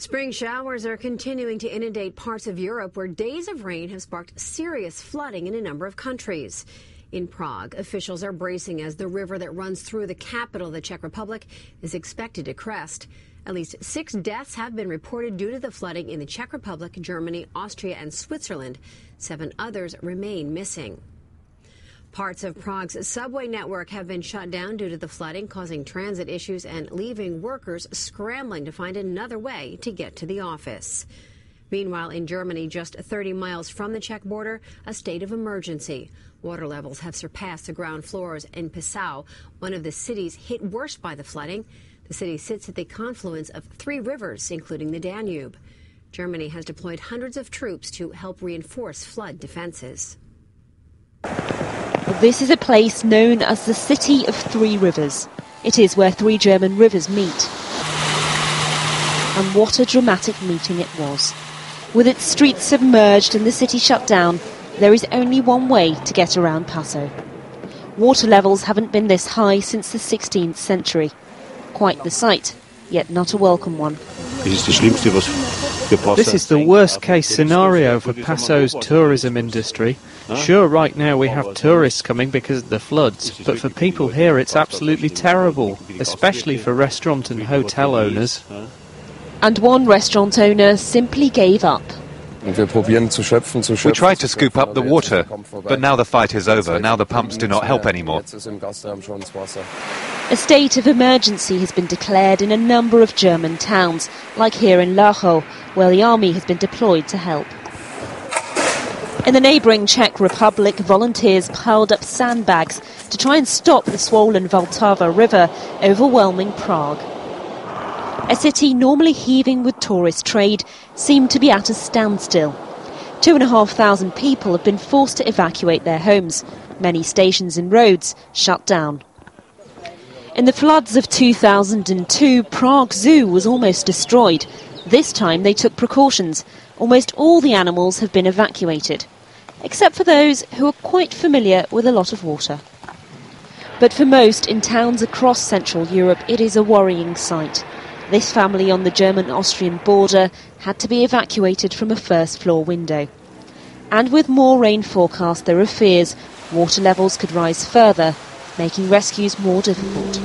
Spring showers are continuing to inundate parts of Europe where days of rain have sparked serious flooding in a number of countries. In Prague, officials are bracing as the river that runs through the capital of the Czech Republic is expected to crest. At least 6 deaths have been reported due to the flooding in the Czech Republic, Germany, Austria and Switzerland. 7 others remain missing. Parts of Prague's subway network have been shut down due to the flooding, causing transit issues and leaving workers scrambling to find another way to get to the office. Meanwhile, in Germany, just 30 miles from the Czech border, a state of emergency. Water levels have surpassed the ground floors in Passau, one of the cities hit worst by the flooding. The city sits at the confluence of 3 rivers, including the Danube. Germany has deployed hundreds of troops to help reinforce flood defenses. This is a place known as the City of 3 Rivers. It is where 3 German rivers meet. And what a dramatic meeting it was. With its streets submerged and the city shut down, there is only one way to get around Passau. Water levels haven't been this high since the 16th century. Quite the sight, yet not a welcome one. This is the worst-case scenario for Passau's tourism industry. Sure, right now we have tourists coming because of the floods, but for people here it's absolutely terrible, especially for restaurant and hotel owners. And one restaurant owner simply gave up. We tried to scoop up the water, but now the fight is over. Now the pumps do not help anymore. A state of emergency has been declared in a number of German towns, like here in Lachau, where the army has been deployed to help. In the neighbouring Czech Republic, volunteers piled up sandbags to try and stop the swollen Vltava river overwhelming Prague. A city normally heaving with tourist trade seemed to be at a standstill. 2,500 people have been forced to evacuate their homes. Many stations and roads shut down. In the floods of 2002, Prague Zoo was almost destroyed. This time they took precautions. Almost all the animals have been evacuated, except for those who are quite familiar with a lot of water. But for most in towns across Central Europe, it is a worrying sight. This family on the German-Austrian border had to be evacuated from a first-floor window. And with more rain forecast, there are fears water levels could rise further, making rescues more difficult.